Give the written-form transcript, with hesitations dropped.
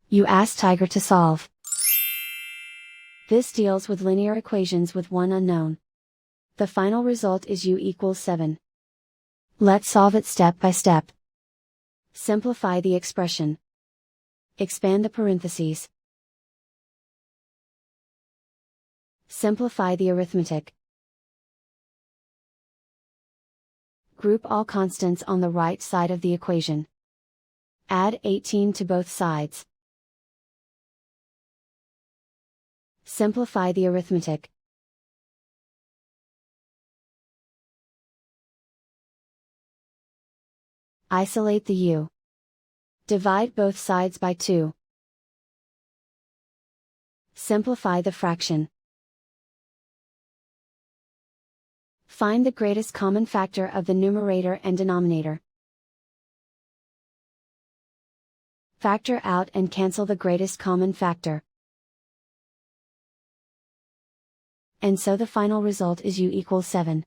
You ask Tiger to solve. This deals with linear equations with one unknown. The final result is u equals 7. Let's solve it step by step. Simplify the expression. Expand the parentheses. Simplify the arithmetic. Group all constants on the right side of the equation. Add 18 to both sides. Simplify the arithmetic. Isolate the u. Divide both sides by 2. Simplify the fraction. Find the greatest common factor of the numerator and denominator. Factor out and cancel the greatest common factor. And so the final result is u equals 7.